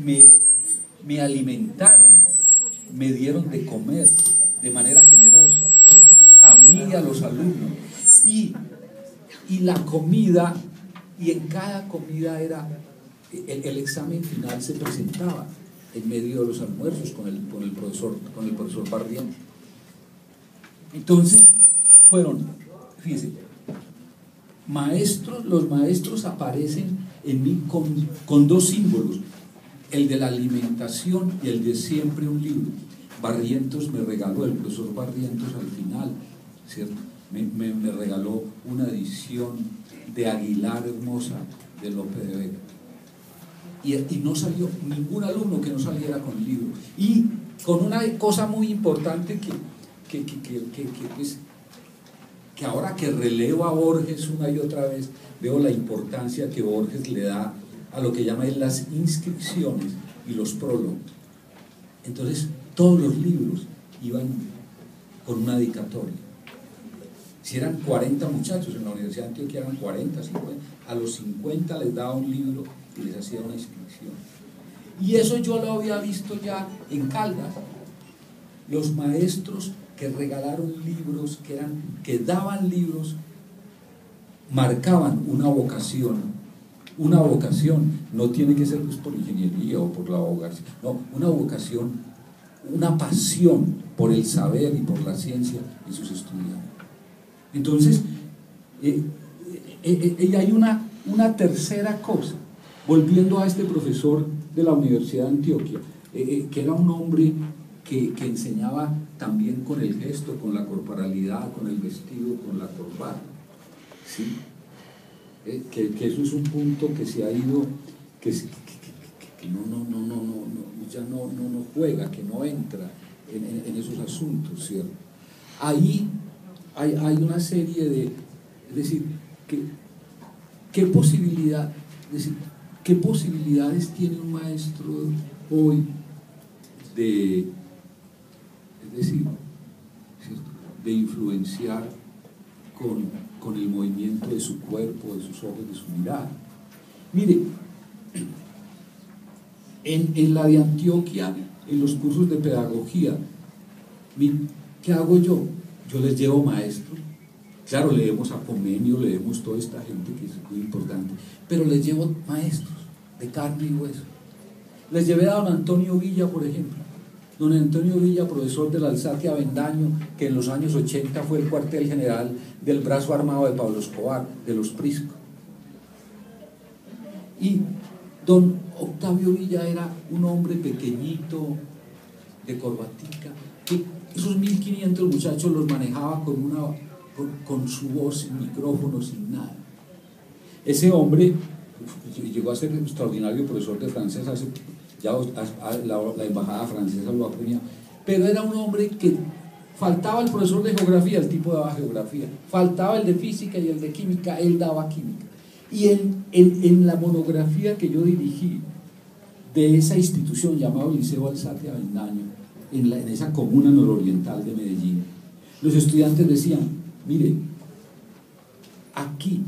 me, me alimentaron, me dieron de comer de manera generosa, a mí y a los alumnos. Y la comida, y en cada comida era, el examen final se presentaba en medio de los almuerzos con el profesor Barrientos. Entonces, fíjense, los maestros aparecen en mí con dos símbolos, el de la alimentación y el de siempre un libro. Barrientos me regaló, el profesor Barrientos al final, ¿cierto? Me regaló una edición de Aguilar hermosa de Lope de Vega. Y no salió ningún alumno que no saliera con el libro. Y con una cosa muy importante que ahora que releo a Borges una y otra vez, veo la importancia que Borges le da a lo que llama él las inscripciones y los prólogos. Entonces, todos los libros iban con una dedicatoria. Si eran 40 muchachos en la Universidad de Antioquia, eran 40, 50, a los 50 les daba un libro y les hacía una inscripción. Y eso yo lo había visto ya en Caldas. Los maestros que regalaron libros, que daban libros, marcaban una vocación. Una vocación no tiene que ser pues por ingeniería o por la abogacía, no, una vocación, una pasión por el saber y por la ciencia en sus estudiantes. Entonces, hay una tercera cosa, volviendo a este profesor de la Universidad de Antioquia, que era un hombre que enseñaba también con el gesto, con la corporalidad, con el vestido, con la corbata, ¿sí? Que eso es un punto que se ha ido, que ya no juega, que no entra en esos asuntos, ¿cierto? Ahí hay una serie de, es decir, ¿qué posibilidades tiene un maestro hoy de influenciar con el movimiento de su cuerpo, de sus ojos, de su mirada? Mire, en la de Antioquia, en los cursos de pedagogía, ¿qué hago yo? Yo les llevo maestros. Claro, leemos a Comenio, leemos toda esta gente que es muy importante, pero les llevo maestros de carne y hueso. Les llevé a don Antonio Villa, por ejemplo. Don Antonio Villa, profesor del Alzate Avendaño, que en los años 80 fue el cuartel general del brazo armado de Pablo Escobar, de los Prisco. Y don Octavio Villa era un hombre pequeñito, de corbatica, que esos 1500 muchachos los manejaba con su voz, sin micrófono, sin nada. Ese hombre llegó a ser un extraordinario profesor de francés, la embajada francesa lo ha premiado, pero era un hombre que faltaba el profesor de geografía, el tipo daba geografía, faltaba el de física y el de química, él daba química. Y en la monografía que yo dirigí de esa institución llamada Liceo Alzate Avendaño, en esa comuna nororiental de Medellín, los estudiantes decían, mire, aquí,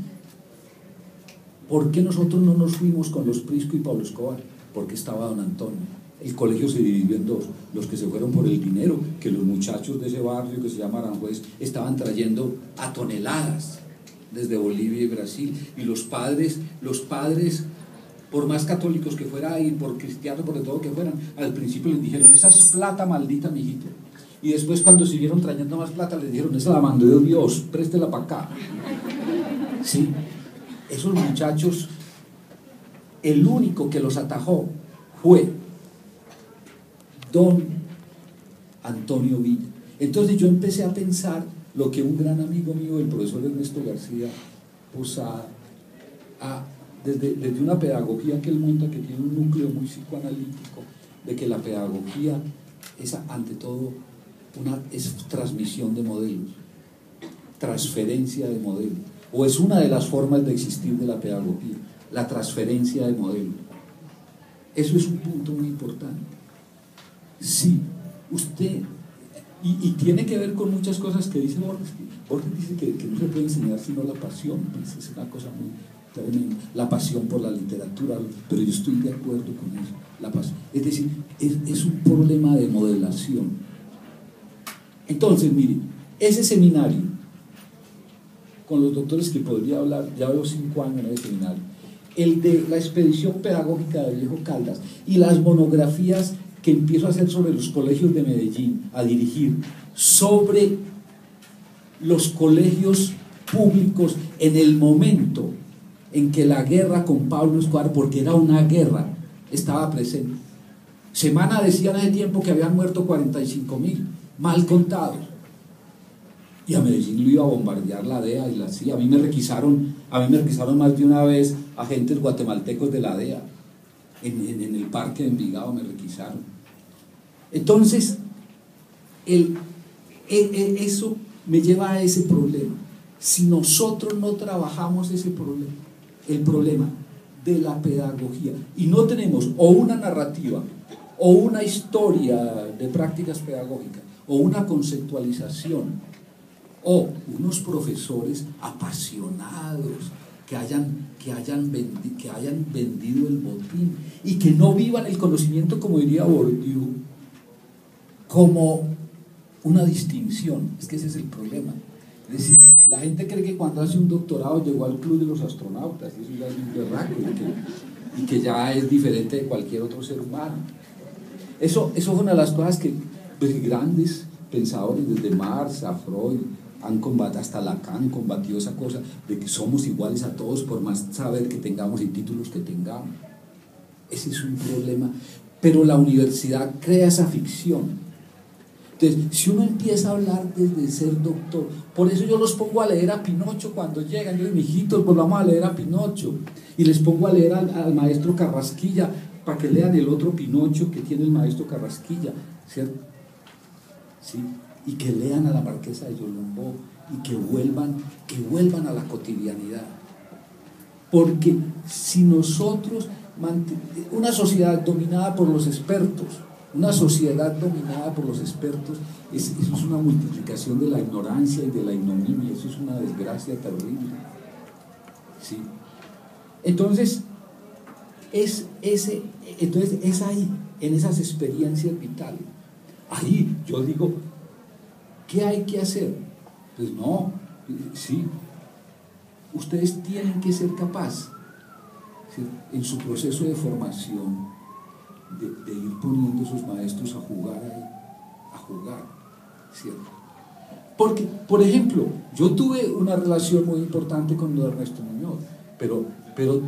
¿por qué nosotros no nos fuimos con los Prisco y Pablo Escobar? Porque estaba don Antonio. El colegio se dividió en dos, los que se fueron por el dinero, que los muchachos de ese barrio que se llama Aranjuez estaban trayendo a toneladas desde Bolivia y Brasil, y los padres, por más católicos que fueran y por cristianos, por de todo que fueran, al principio les dijeron, esa es plata maldita, mijito. Y después cuando siguieron trayendo más plata, les dijeron, esa la mandó Dios, préstela para acá. Sí, esos muchachos, el único que los atajó fue don Antonio Villa. Entonces yo empecé a pensar lo que un gran amigo mío, el profesor Ernesto García Posada, desde una pedagogía que él monta, que tiene un núcleo muy psicoanalítico, de que la pedagogía es ante todo es transmisión de modelos, transferencia de modelos, o es una de las formas de existir de la pedagogía, la transferencia de modelos. Eso es un punto muy importante. Sí, usted, y tiene que ver con muchas cosas que dice Borges. Borges dice que no se puede enseñar sino la pasión, pues es una cosa muy tremendo. La pasión por la literatura, pero yo estoy de acuerdo con eso. La pasión. Es decir, es un problema de modelación. Entonces, mire, ese seminario, con los doctores que podría hablar, ya veo 5 años en ese seminario, el de la expedición pedagógica de Viejo Caldas y las monografías que empiezo a hacer sobre los colegios de Medellín, a dirigir, sobre los colegios públicos en el momento en que la guerra con Pablo Escobar, porque era una guerra, estaba presente. Semana decían hace tiempo que habían muerto 45.000, mal contados. Y a Medellín lo iba a bombardear la DEA y la CIA. A mí me requisaron más de una vez agentes guatemaltecos de la DEA. En el parque de Envigado me requisaron. Entonces, eso me lleva a ese problema. Si nosotros no trabajamos ese problema, el problema de la pedagogía, y no tenemos o una narrativa, o una historia de prácticas pedagógicas, o una conceptualización, o unos profesores apasionados que hayan vendido el botín y que no vivan el conocimiento, como diría Bourdieu, como una distinción. Es que ese es el problema. Es decir, la gente cree que cuando hace un doctorado llegó al club de los astronautas, y eso ya es un berraco, y que ya es diferente de cualquier otro ser humano. Eso es una de las cosas que pues, grandes pensadores, desde Marx a Freud, han combatido, hasta Lacan combatió esa cosa de que somos iguales a todos por más saber que tengamos y títulos que tengamos. Ese es un problema, pero la universidad crea esa ficción. Entonces, si uno empieza a hablar desde ser doctor, por eso yo los pongo a leer a Pinocho cuando llegan. Yo digo, mijitos, pues vamos a leer a Pinocho, y les pongo a leer al maestro Carrasquilla para que lean el otro Pinocho que tiene el maestro Carrasquilla, ¿cierto? ¿Sí? Y que lean a la Marquesa de Yolombó y que vuelvan a la cotidianidad. Porque si nosotros, una sociedad dominada por los expertos, eso es una multiplicación de la ignorancia y de la ignominia, eso es una desgracia terrible. ¿Sí? Entonces, es ahí, en esas experiencias vitales. Ahí yo digo, ¿qué hay que hacer? Pues no, sí, ustedes tienen que ser capaces, ¿sí?, en su proceso de formación, de ir poniendo a sus maestros a jugar, ¿cierto? Porque, por ejemplo, yo tuve una relación muy importante con don Ernesto Muñoz, pero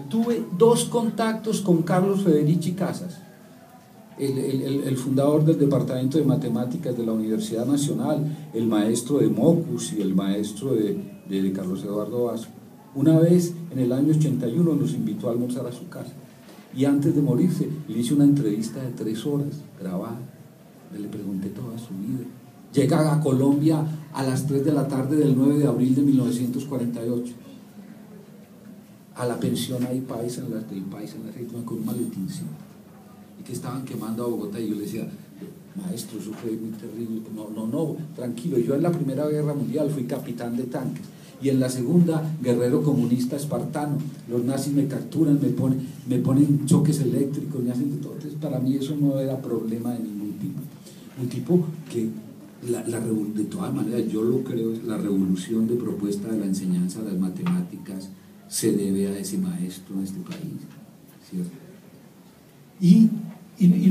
tuve 2 contactos con Carlos Federici Casas, el fundador del Departamento de Matemáticas de la Universidad Nacional, el maestro de Mocus y el maestro de Carlos Eduardo Vasco. Una vez, en el año 81, nos invitó a almorzar a su casa, y antes de morirse le hice una entrevista de 3 horas grabada, le pregunté toda su vida. Llega a Colombia a las 3 de la tarde del 9 de abril de 1948, a la pensión ahí paisa, en la con un maletincito, y que estaban quemando a Bogotá, y yo le decía, maestro, eso fue muy terrible. No, tranquilo, yo en la Primera Guerra Mundial fui capitán de tanques, y en la Segunda, guerrero comunista espartano. Los nazis me capturan, me ponen choques eléctricos, me hacen de todo. Entonces, para mí eso no era problema de ningún tipo. Un tipo que, de todas maneras, yo lo creo, la revolución de propuesta de la enseñanza de las matemáticas se debe a ese maestro en este país, ¿cierto? Y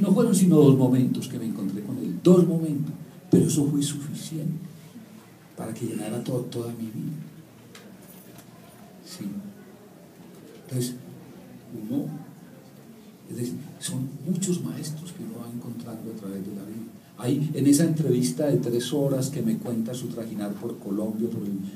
no fueron sino 2 momentos que me encontré con él, 2 momentos, pero eso fue suficiente para que llenara toda mi vida. Sí. Entonces, es decir, son muchos maestros que uno va encontrando a través de la vida. Ahí, en esa entrevista de 3 horas que me cuenta su trajinar por Colombia,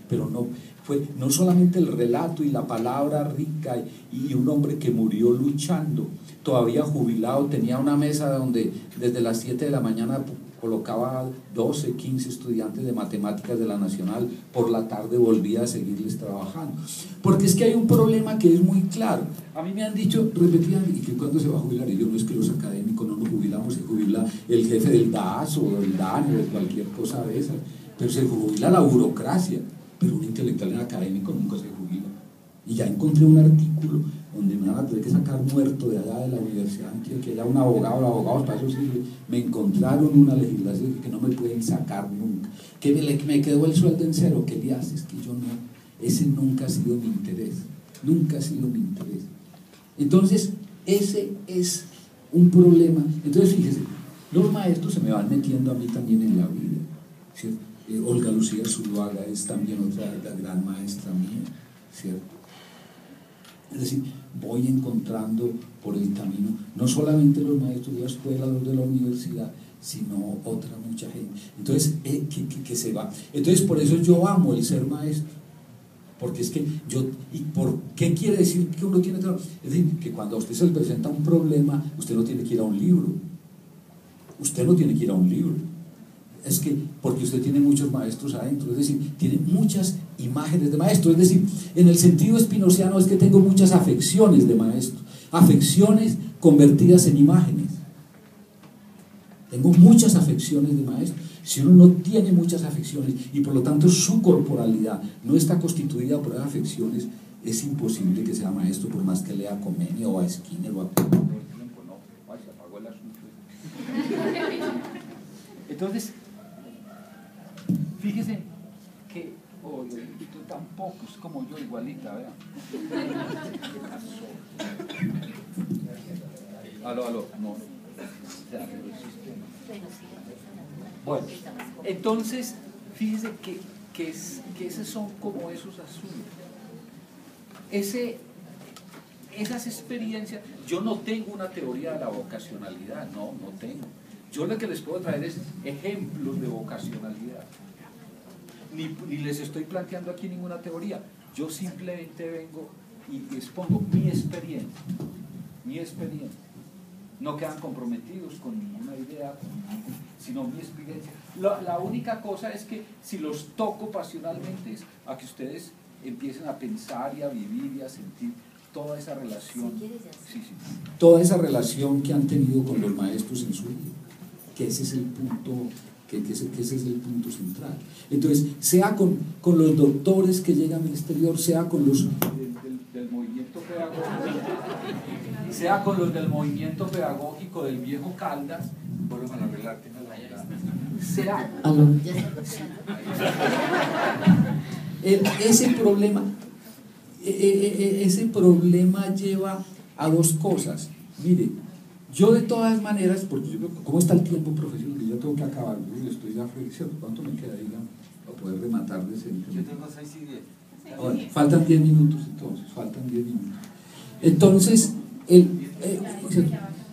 pero no solamente el relato y la palabra rica, y un hombre que murió luchando, todavía jubilado, tenía una mesa donde desde las 7 de la mañana colocaba 12, 15 estudiantes de matemáticas de la Nacional, por la tarde volvía a seguirles trabajando. Porque es que hay un problema que es muy claro. A mí me han dicho repetidamente, ¿y que cuándo se va a jubilar? Y yo, no, es que los académicos no nos jubilamos, se jubila el jefe del DAS o del DAN o de cualquier cosa de esas, pero se jubila la burocracia, pero un intelectual académico nunca se jubila. Y ya encontré un artículo donde me van a tener que sacar muerto de allá de la universidad, que era un abogado, los abogados para eso sirve. Me encontraron una legislación que no me pueden sacar nunca, que me quedó el sueldo en cero. ¿Qué le haces? Que yo no, ese nunca ha sido mi interés, nunca ha sido mi interés. Entonces, ese es un problema. Entonces, fíjese, los maestros se me van metiendo a mí también en la vida, ¿cierto? Olga Lucía Zuluaga es también otra la gran maestra mía, ¿cierto? Es decir, voy encontrando por el camino no solamente los maestros de la escuela, los de la universidad, sino otra mucha gente. Entonces, que se va. Entonces, por eso yo amo el ser maestro. Porque es que yo, ¿y por qué quiere decir que uno tiene trabajo? Es decir, que cuando a usted se le presenta un problema, usted no tiene que ir a un libro. Usted no tiene que ir a un libro. Es que, porque usted tiene muchos maestros adentro, es decir, tiene muchas imágenes de maestro. Es decir, en el sentido espinociano es que tengo muchas afecciones de maestro, afecciones convertidas en imágenes. Tengo muchas afecciones de maestro. Si uno no tiene muchas afecciones y por lo tanto su corporalidad no está constituida por esas afecciones, es imposible que sea maestro, por más que lea Comenio o a Skinner o a... Entonces, fíjese que tú tampoco es como yo, igualita, vean. Aló, no. Bueno, entonces, fíjese que esos son como esos asuntos. Esas experiencias, yo no tengo una teoría de la vocacionalidad, no tengo. Yo lo que les puedo traer es ejemplos de vocacionalidad. Ni les estoy planteando aquí ninguna teoría. Yo simplemente vengo y expongo mi experiencia. No quedan comprometidos con ninguna idea, sino mi experiencia. La única cosa es que si los toco pasionalmente es a que ustedes empiecen a pensar y a vivir y a sentir toda esa relación, toda esa relación que han tenido con los maestros en su vida, que ese es el punto, que ese es el punto central. Entonces, sea con los doctores que llegan al exterior, sea con los del movimiento pedagógico, sea con los del movimiento pedagógico del viejo Caldas, vuelvan a arreglarte sea ese problema lleva a dos cosas. Mire, yo de todas maneras, porque yo, ¿cómo está el tiempo, profesor? Que yo tengo que acabar, yo estoy ya ¿cierto? ¿Cuánto me queda, digamos, para poder rematar decentemente? Yo tengo 6 y 10. Ahora, faltan 10 minutos entonces, faltan 10 minutos. Entonces,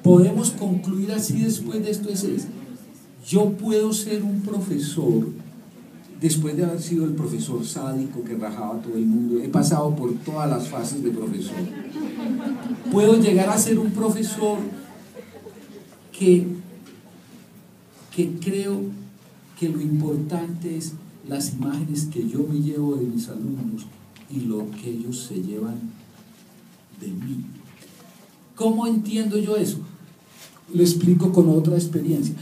podemos concluir así después de esto, yo puedo ser un profesor después de haber sido el profesor sádico que rajaba a todo el mundo. He pasado por todas las fases de profesor. Puedo llegar a ser un profesor que creo que lo importante es las imágenes que yo me llevo de mis alumnos y lo que ellos se llevan de mí. ¿Cómo entiendo yo eso? Lo explico con otra experiencia.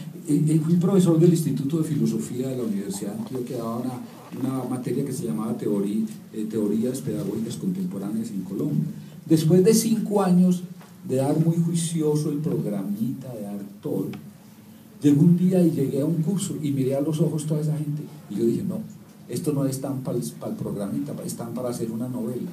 Fui profesor del Instituto de Filosofía de la Universidad de Antioquia, que daba una materia que se llamaba Teorías Pedagógicas Contemporáneas en Colombia. Después de 5 años de dar muy juicioso el programita, de dar todo, llegó un día y llegué a un curso y miré a los ojos toda esa gente y yo dije, no, esto no es tan para el programita, están para hacer una novela.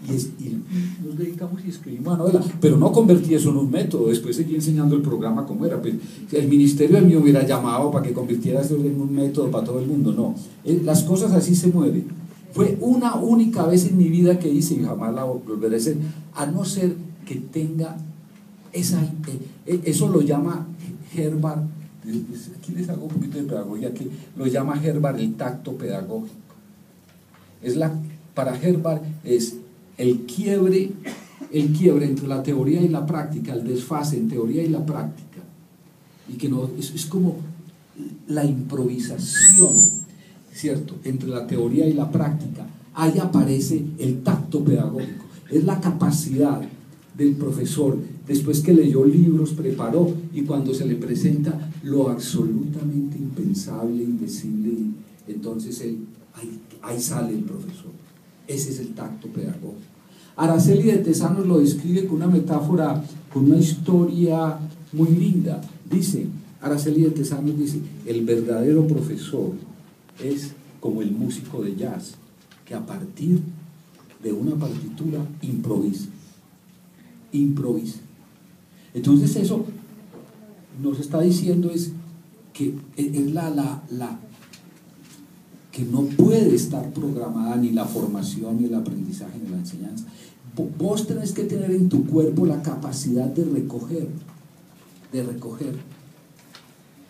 Y nos dedicamos y escribimos una novela, pero no convertí eso en un método. Después seguí enseñando el programa como era. Pues, el ministerio de mí hubiera llamado para que convirtiera eso en un método para todo el mundo. No, las cosas así se mueven. Fue una única vez en mi vida que hice y jamás la volveré a hacer, a no ser que tenga eso lo llama Herbart. Aquí les hago un poquito de pedagogía, que lo llama Herbart el tacto pedagógico. Para Herbart es el quiebre entre la teoría y la práctica, el desfase en teoría y la práctica, y que no es como la improvisación, ¿cierto?, entre la teoría y la práctica. Ahí aparece el tacto pedagógico, es la capacidad del profesor, después que leyó libros, preparó, y cuando se le presenta lo absolutamente impensable, indecible, y entonces ahí sale el profesor. Ese es el tacto pedagógico. Araceli de Tesanos lo describe con una metáfora, con una historia muy linda. Dice, Araceli de Tesanos dice, el verdadero profesor es como el músico de jazz, que a partir de una partitura improvisa. Entonces eso nos está diciendo es que es que no puede estar programada ni la formación, ni el aprendizaje, ni la enseñanza. Vos tenés que tener en tu cuerpo la capacidad de recoger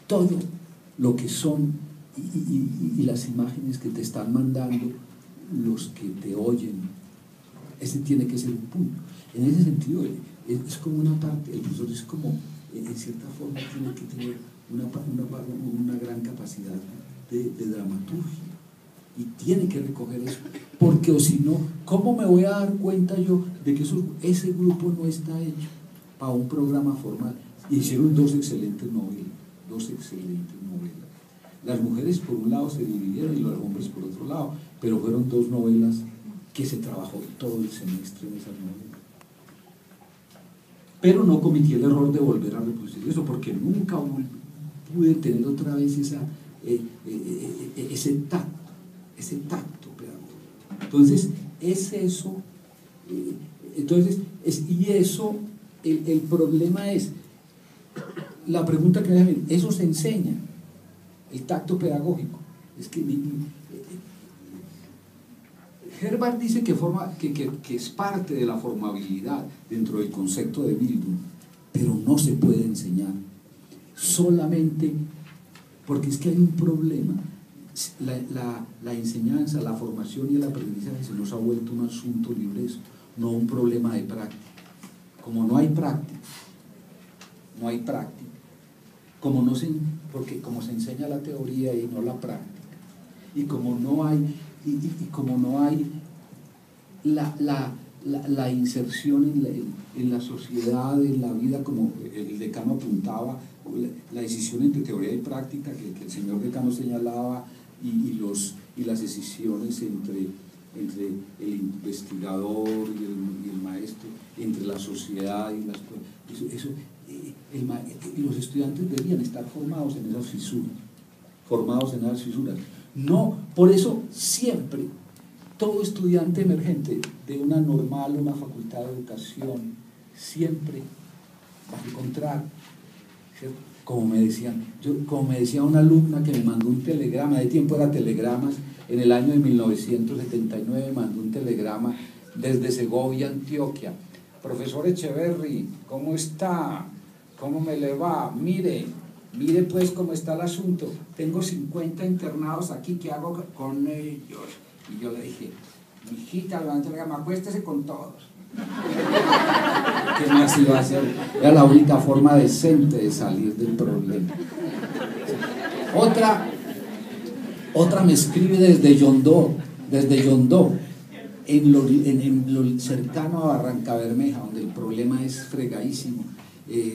todo lo que son y las imágenes que te están mandando los que te oyen. Ese tiene que ser un punto. En ese sentido, es como una parte, el profesor es como, en cierta forma, tiene que tener una gran capacidad de dramaturgia. Y tiene que recoger eso, porque o si no, ¿cómo me voy a dar cuenta yo de que ese grupo no está hecho para un programa formal? Hicieron dos excelentes novelas. Las mujeres por un lado se dividieron y los hombres por otro lado, pero fueron dos novelas que se trabajó todo el semestre en esas novelas. Pero no cometí el error de volver a reproducir eso, porque nunca pude tener otra vez ese tacto pedagógico. Entonces, es eso. El problema es, la pregunta que me hacen, ¿eso se enseña? El tacto pedagógico. Es que Herbart dice que es parte de la formabilidad dentro del concepto de Bildung, pero no se puede enseñar. Solamente porque es que hay un problema. La enseñanza, la formación y el aprendizaje se nos ha vuelto un asunto libresco, no un problema de práctica. Como no hay práctica, porque como se enseña la teoría y no la práctica, y como no hay la inserción en la sociedad, en la vida, como el decano apuntaba, la decisión entre teoría y práctica que el señor decano señalaba, y las decisiones entre el investigador y el maestro, entre la sociedad y la escuela, los estudiantes deberían estar formados en esas fisuras. No, por eso siempre todo estudiante emergente de una normal, una facultad de educación, siempre va a encontrar, ¿cierto? Como me decía una alumna que me mandó un telegrama, de tiempo era telegramas, en el año de 1979 mandó un telegrama desde Segovia, Antioquia. Profesor Echeverry, ¿cómo está? ¿Cómo me le va? Mire pues cómo está el asunto. Tengo 50 internados aquí, ¿qué hago con ellos? Y yo le dije, mijita, levante la gama, acuéstese con todos. ¿Qué más iba a hacer? Era la única forma decente de salir del problema. Otra me escribe desde Yondó, en lo cercano a Barranca Bermeja, donde el problema es fregadísimo.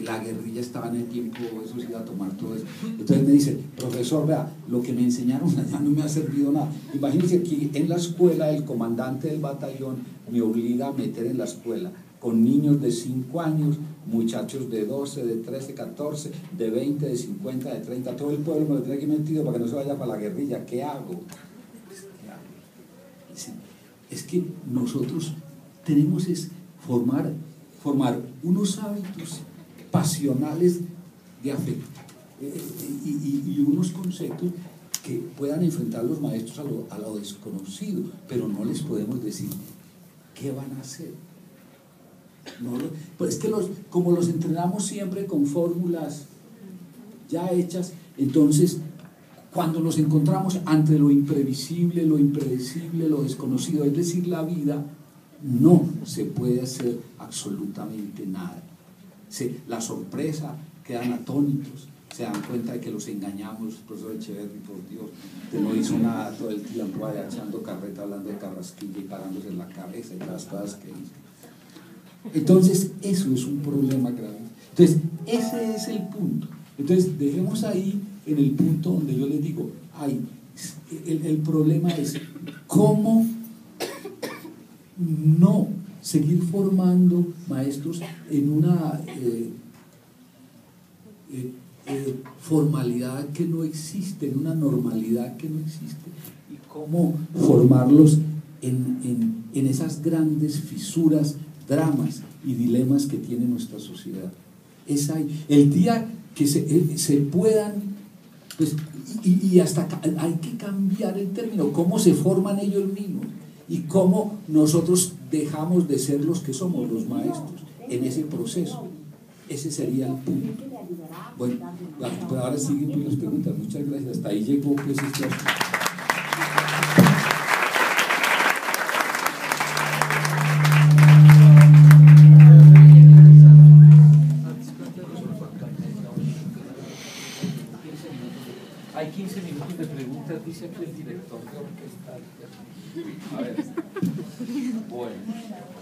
La guerrilla estaba en el tiempo, eso se iba a tomar todo eso. Entonces me dice, profesor, vea, lo que me enseñaron allá no me ha servido nada. Imagínense aquí en la escuela el comandante del batallón me obliga a meter en la escuela con niños de 5 años, muchachos de 12, de 13, 14, de 20, de 50, de 30, todo el pueblo me lo tiene aquí metido para que no se vaya para la guerrilla. ¿Qué hago? Es que nosotros tenemos que formar unos hábitos pasionales de afecto y unos conceptos que puedan enfrentar los maestros a lo desconocido, pero no les podemos decir qué van a hacer. Pues es que como los entrenamos siempre con fórmulas ya hechas, entonces cuando nos encontramos ante lo imprevisible, lo impredecible, lo desconocido, es decir, la vida, no se puede hacer absolutamente nada. La sorpresa, quedan atónitos, se dan cuenta de que los engañamos. Profesor Echeverry, por Dios, que no hizo nada todo el tiempo allá echando carreta, hablando de Carrasquilla y parándose en la cabeza y las cosas que hizo. Entonces eso es un problema grave. Entonces ese es el punto. Entonces dejemos ahí en el punto donde yo les digo, el problema es cómo no seguir formando maestros en una formalidad que no existe, en una normalidad que no existe, y cómo formarlos en esas grandes fisuras, dramas y dilemas que tiene nuestra sociedad. Es ahí. El día que se puedan, pues, y hasta hay que cambiar el término, cómo se forman ellos mismos y cómo nosotros dejamos de ser los que somos, los maestros, en ese proceso. Ese sería el punto. Bueno, pues ahora siguen pues las preguntas. Muchas gracias. Hasta ahí llegó pues este asunto. Hay 15 minutos de preguntas, dice aquí el director de orquesta. A ver. Bueno.